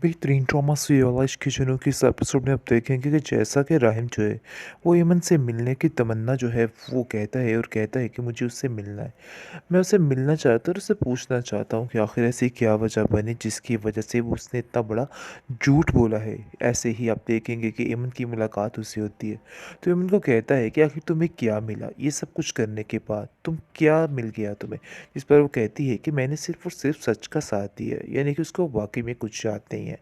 बेहतरीन trauma serialised किचनों के इस एपिसोड में आप देखेंगे कि जैसा कि राहिम जो है वो यमन से मिलने की तमन्ना जो है वो कहता है और कहता है कि मुझे उससे मिलना है। मैं उससे मिलना चाहता हूँ और उससे पूछना चाहता हूँ कि आखिर ऐसी क्या वजह बनी जिसकी वजह से वो उसने इतना बड़ा झूठ बोला है। ऐसे ही आप देखेंगे कि यमन की मुलाकात उससे होती है तो यमन को कहता है कि आखिर तुम्हें क्या मिला ये सब कुछ करने के बाद, तुम क्या मिल गया तुम्हें। जिस पर वो कहती है कि मैंने सिर्फ और सिर्फ सच का साथ दिया है, यानी कि उसको वाकई में कुछ याद नहीं है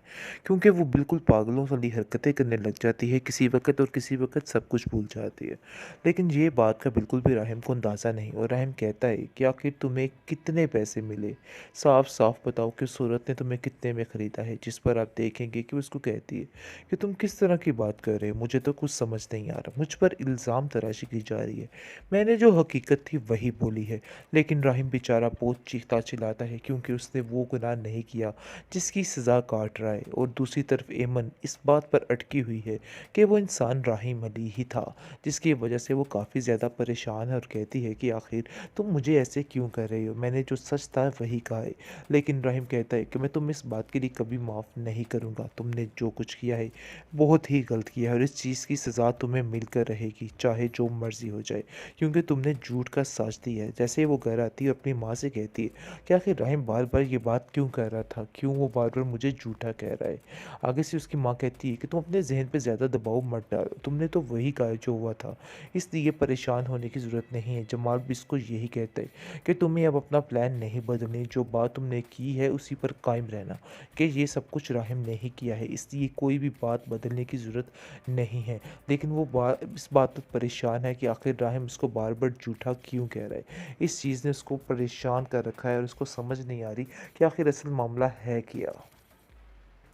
क्योंकि वो बिल्कुल पागलों वाली हरकतें करने लग जाती है किसी वक्त और किसी वक्त सब कुछ भूल जाती है। लेकिन ये बात का बिल्कुल भी राहिम को अंदाज़ा नहीं और राहिम कहता है कि आखिर तुम्हें कितने पैसे मिले, साफ साफ बताओ कि सूरत ने तुम्हें कितने में ख़रीदा है। जिस पर आप देखेंगे कि उसको कहती है कि तुम किस तरह की बात कर रहे हो, मुझे तो कुछ समझ नहीं आ रहा, मुझ पर इल्ज़ाम तराशी की जा रही है, मैंने जो हकीकत थी वही बोली है। लेकिन राहिम बेचारा बहुत चीखता चिल्लाता है क्योंकि उसने वो गुनाह नहीं किया जिसकी सज़ा काट रहा है। और दूसरी तरफ एमन इस बात पर अटकी हुई है कि वो इंसान राहिम अली ही था, जिसकी वजह से वो काफ़ी ज़्यादा परेशान है और कहती है कि आखिर तुम मुझे ऐसे क्यों कर रहे हो, मैंने जो सच था वही कहा है। लेकिन राहिम कहता है कि मैं तुम इस बात के लिए कभी माफ़ नहीं करूँगा, तुमने जो कुछ किया है बहुत ही गलत किया है और इस चीज़ की सज़ा तुम्हें मिलकर रहेगी चाहे जो मर्ज़ी हो जाए, क्योंकि तुमने झूठ का साथ दिया है। जैसे ही वो घर आती है अपनी माँ से कहती है कि आखिर राहिम बार बार ये बात क्यों कर रहा था, क्यों वो बार बार मुझे झूठा कह रहा है। आगे से उसकी माँ कहती है कि तुम अपने जहन पे ज़्यादा दबाव मत डालो, तुमने तो वही कहा जो हुआ था, इसलिए परेशान होने की ज़रूरत नहीं है। जमाल भी इसको यही कहता है कि तुम्हें अब अपना प्लान नहीं बदलनी, जो बात तुमने की है उसी पर कायम रहना, कि ये सब कुछ राहिम ने ही किया है, इसलिए कोई भी बात बदलने की ज़रूरत नहीं है। लेकिन वो इस बात पर परेशान है कि आखिर राहिम उसको बार बार झूठा क्यों कह रहा है। इस चीज़ ने उसको परेशान कर रखा है और उसको समझ नहीं आ रही कि आखिर असल मामला है क्या।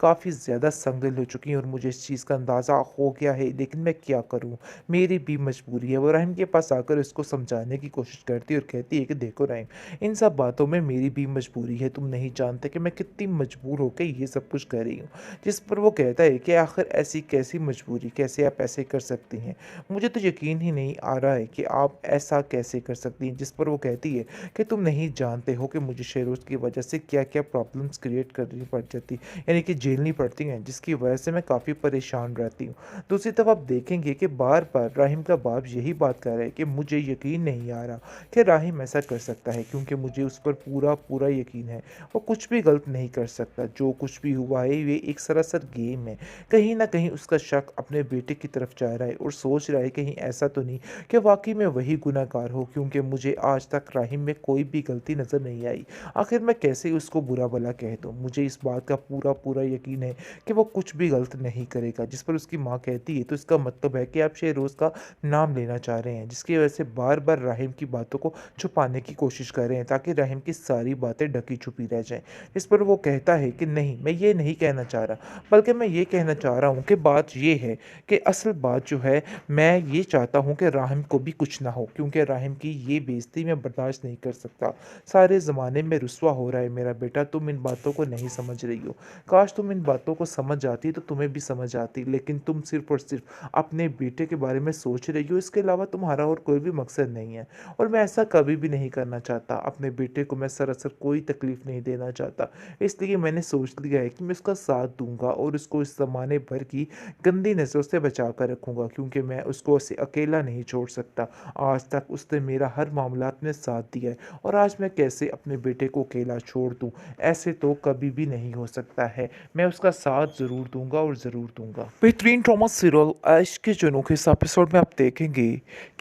काफ़ी ज़्यादा संगल हो चुकी हैं और मुझे इस चीज़ का अंदाज़ा हो गया है, लेकिन मैं क्या करूँ? मेरी भी मजबूरी है। वो राहिम के पास आकर उसको समझाने की कोशिश करती है और कहती है कि देखो राहिम, इन सब बातों में मेरी भी मजबूरी है, तुम नहीं जानते कि मैं कितनी मजबूर होके ये सब कुछ कर रही हूँ। जिस पर वो कहता है कि आखिर ऐसी कैसी मजबूरी, कैसे आप ऐसे कर सकती हैं? मुझे तो यकीन ही नहीं आ रहा है कि आप ऐसा कैसे कर सकती हैं? जिस पर वो कहती है कि तुम नहीं जानते हो कि मुझे शेरोज़ की वजह से क्या-क्या प्रॉब्लम्स क्रिएट करनी पड़ जाती, यानी कि झेलनी पड़ती हैं, जिसकी वजह से मैं काफ़ी परेशान रहती हूँ। दूसरी तरफ आप देखेंगे कि बार-बार राहिम का बाप यही बात कर रहा है कि मुझे यकीन नहीं आ रहा कि राहिम ऐसा कर सकता है, क्योंकि मुझे उस पर पूरा-पूरा यकीन है। वो कुछ भी गलत नहीं कर सकता, जो कुछ भी हुआ है ये एक सरासर गेम है। कहीं न कहीं उसका शक अपने बेटे की तरफ जा रहा है और सोच रहा है कहीं ऐसा तो नहीं कि वाक़ई में वही गुनहगार हो, क्योंकि मुझे आज तक राहिम में कोई भी गलती नज़र नहीं आई। आखिर मैं कैसे उसको बुरा-भला कह दूँ? मुझे इस बात का पूरा-पूरा यकीन है कि वो कुछ भी गलत नहीं करेगा। जिस पर उसकी माँ कहती है, तो इसका मतलब है कि आप शेहरोज़ का नाम लेना चाह रहे हैं, जिसकी वजह से बार-बार राहिम की बातों को छुपाने की कोशिश कर रहे हैं, ताकि राहिम की सारी बातें ढकी-छुपी रह जाएँ। इस पर वो कहता है कि नहीं, मैं ये नहीं कहना चाह रहा, बल्कि मैं ये कहना चाह रहा हूँ कि बात ये है कि असल बात जो है, मैं ये चाहता हूँ कि राहिम को भी कुछ ना हो, क्योंकि राहिम की ये बेइज़्ज़ती मैं बर्दाश्त नहीं कर सकता। सारे ज़माने में रुसवा हो रहा है मेरा बेटा, तुम इन बातों को नहीं समझ रही हो। काश तुम इन बातों को समझ जाती तो तुम्हें भी समझ आती, लेकिन तुम सिर्फ़ और सिर्फ़ अपने बेटे के बारे में सोच रही हो, इसके अलावा तुम्हारा और कोई भी मकसद नहीं है। और मैं ऐसा कभी भी नहीं करना चाहता, अपने बेटे को मैं सरासर कोई तकलीफ़ नहीं देना चाहता। इसलिए मैंने सोच लिया है कि मैं उसका साथ दूँगा और उसको इस ज़माने भर की गंदी नज़रों से बचा कर रखूँगा, क्योंकि मैं उसको ऐसे अकेला नहीं छोड़ सकता। आज तक उसने मेरा हर मामलात में साथ दिया है और आज मैं कैसे अपने बेटे को अकेला छोड़ दूँ? ऐसे तो कभी भी नहीं हो सकता है। मैं उसका साथ ज़रूर दूँगा और ज़रूर दूँगा। बेहतरीन ट्रॉमा सीरियल ऐश के जनों के इस एपिसोड में आप देखेंगे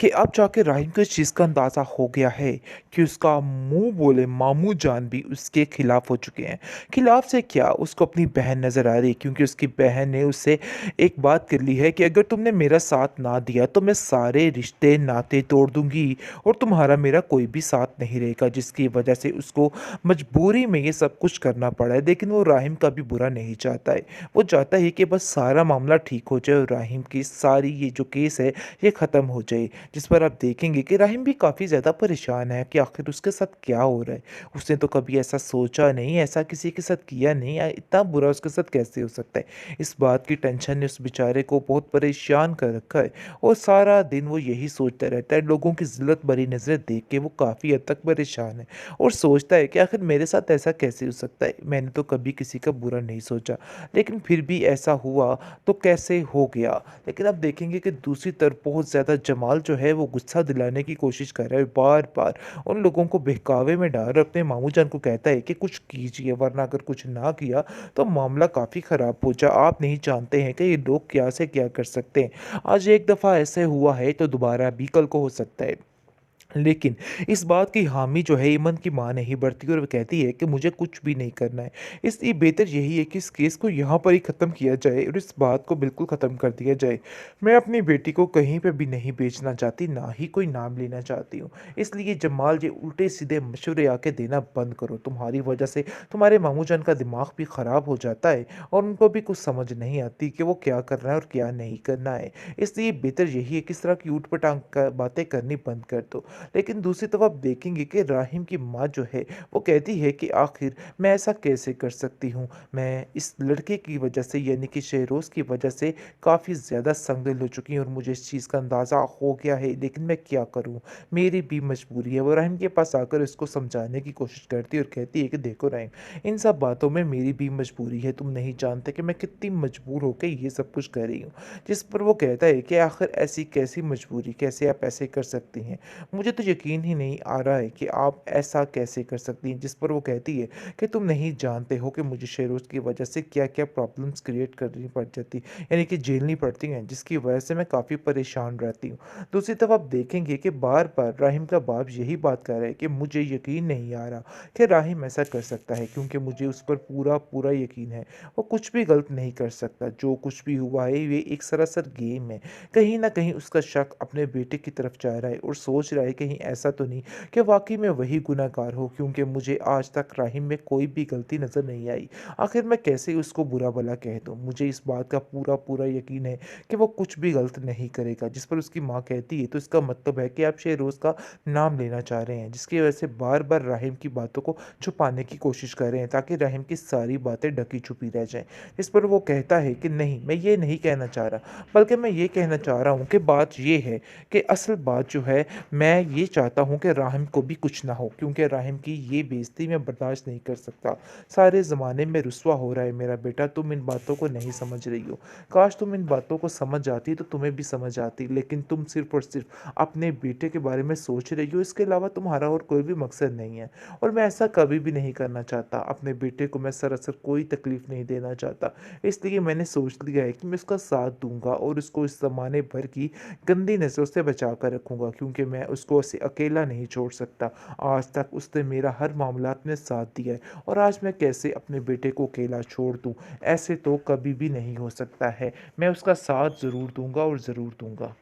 कि अब जाके राहिम को इस चीज़ का अंदाज़ा हो गया है कि उसका मुँह बोले मामू जान भी उसके खिलाफ हो चुके हैं। खिलाफ से क्या, उसको अपनी बहन नज़र आ रही है, क्योंकि उसकी बहन ने उससे एक बात कर ली है कि अगर तुमने मेरा साथ ना दिया तो मैं सारे रिश्ते नाते तोड़ दूँगी और तुम्हारा मेरा कोई भी साथ नहीं रहेगा, जिसकी वजह से उसको मजबूरी में ये सब कुछ करना पड़ा है। लेकिन वो राहिम का भी बुरा नहीं चाहता है, वो चाहता है कि बस सारा मामला ठीक हो जाए और राहिम की सारी ये जो केस है ये ख़त्म हो जाए। जिस पर आप देखेंगे कि राहिम भी काफ़ी ज़्यादा परेशान है कि आखिर उसके साथ क्या हो रहा है। उसने तो कभी ऐसा सोचा नहीं, ऐसा किसी के साथ किया नहीं, इतना बुरा उसके साथ कैसे हो सकता है। इस बात की टेंशन ने उस बेचारे को बहुत परेशान कर रखा है और सारा दिन वो यही सोचता रहता है। लोगों की ज़िल्लत भरी नज़रें देख के वो काफ़ी हद तक परेशान है और सोचता है कि आखिर मेरे साथ ऐसा कैसे हो सकता है, मैंने तो कभी किसी का बुरा नहीं सोचा। लेकिन फिर भी ऐसा हुआ तो कैसे हो गया। लेकिन अब देखेंगे कि दूसरी तरफ बहुत ज़्यादा जमाल जो है वो गुस्सा दिलाने की कोशिश कर रहा है बार-बार। उन लोगों को बहकावे में डाल कर अपने मामू जान को कहता है कि कुछ कीजिए, वरना अगर कुछ ना किया तो मामला काफ़ी ख़राब हो जा आप नहीं जानते हैं कि ये लोग क्या से क्या कर सकते हैं। आज एक दफ़ा ऐसे हुआ है तो दोबारा भी कल को हो सकता है। लेकिन इस बात की हामी जो है ईमन की माँ नहीं बढ़ती और वो कहती है कि मुझे कुछ भी नहीं करना है। इसलिए बेहतर यही है कि इस केस को यहाँ पर ही ख़त्म किया जाए और इस बात को बिल्कुल ख़त्म कर दिया जाए। मैं अपनी बेटी को कहीं पे भी नहीं बेचना चाहती, ना ही कोई नाम लेना चाहती हूँ। इसलिए जमाल ये उल्टे-सीधे मशवरे आके देना बंद करो। तुम्हारी वजह से तुम्हारे मामू जान का दिमाग भी ख़राब हो जाता है और उनको भी कुछ समझ नहीं आती कि वो क्या करना है और क्या नहीं करना है। इसलिए बेहतर यही है कि इस तरह की ऊट-पटांग क बातें करनी बंद कर दो। लेकिन दूसरी तरफ आप देखेंगे कि राहिम की माँ जो है वो कहती है कि आखिर मैं ऐसा कैसे कर सकती हूँ। मैं इस लड़के की वजह से यानी कि शहरोज़ की वजह से काफ़ी ज़्यादा संगदिल हो चुकी हूँ और मुझे इस चीज़ का अंदाज़ा हो गया है, लेकिन मैं क्या करूँ? मेरी भी मजबूरी है। वो राहिम के पास आकर इसको समझाने की कोशिश करती है और कहती है कि देखो राहिम, इन सब बातों में मेरी भी मजबूरी है। तुम नहीं जानते कि मैं कितनी मजबूर होकर ये सब कुछ कर रही हूँ। जिस पर वो कहता है कि आखिर ऐसी कैसी मजबूरी, कैसे आप ऐसे कर सकती हैं? मुझे तो यकीन ही नहीं आ रहा है कि आप ऐसा कैसे कर सकती हैं। जिस पर वो कहती है कि तुम नहीं जानते हो कि मुझे शेरोज़ की वजह से क्या-क्या प्रॉब्लम्स क्रिएट करनी पड़ जाती, यानी कि झेलनी पड़ती हैं, जिसकी वजह से मैं काफ़ी परेशान रहती हूँ। दूसरी तरफ आप देखेंगे कि बार-बार राहिम का बाप यही बात कर रहा है कि मुझे यकीन नहीं आ रहा कि राहिम ऐसा कर सकता है, क्योंकि मुझे उस पर पूरा-पूरा यकीन है। वो कुछ भी गलत नहीं कर सकता। जो कुछ भी हुआ है ये एक सरासर गेम है। कहीं न कहीं उसका शक अपने बेटे की तरफ जा रहा है और सोच रहा है कहीं ऐसा तो नहीं कि वाक़ई में वही गुनहगार हो, क्योंकि मुझे आज तक राहिम में कोई भी गलती नज़र नहीं आई। आखिर मैं कैसे उसको बुरा-भला कह दूँ? मुझे इस बात का पूरा-पूरा यकीन है कि वो कुछ भी गलत नहीं करेगा। जिस पर उसकी माँ कहती है तो इसका मतलब है कि आप शहरोज़ का नाम लेना चाह रहे हैं, जिसकी वजह से बार-बार राहिम की बातों को छुपाने की कोशिश कर रहे हैं ताकि राहिम की सारी बातें ढकी-छुपी रह जाएँ। इस पर वो कहता है कि नहीं, मैं ये नहीं कहना चाह रहा, बल्कि मैं ये कहना चाह रहा हूँ कि बात ये है कि असल बात जो है, मैं ये चाहता हूँ कि राहिम को भी कुछ ना हो, क्योंकि राहिम की ये बेइज़्ज़ती मैं बर्दाश्त नहीं कर सकता। सारे ज़माने में रुसवा हो रहा है मेरा बेटा, तुम इन बातों को नहीं समझ रही हो। काश तुम इन बातों को समझ जाती तो तुम्हें भी समझ आती, लेकिन तुम सिर्फ़ और सिर्फ़ अपने बेटे के बारे में सोच रही हो, इसके अलावा तुम्हारा और कोई भी मकसद नहीं है। और मैं ऐसा कभी भी नहीं करना चाहता। अपने बेटे को मैं सरासर कोई तकलीफ़ नहीं देना चाहता। इसलिए मैंने सोच लिया है कि मैं उसका साथ दूँगा और उसको इस ज़माने भर की गंदी नज़रों से बचा कर रखूँगा, क्योंकि मैं उसको ऐसे अकेला नहीं छोड़ सकता। आज तक उसने मेरा हर मामलात में साथ दिया है और आज मैं कैसे अपने बेटे को अकेला छोड़ दूँ? ऐसे तो कभी भी नहीं हो सकता है। मैं उसका साथ ज़रूर दूँगा और ज़रूर दूँगा।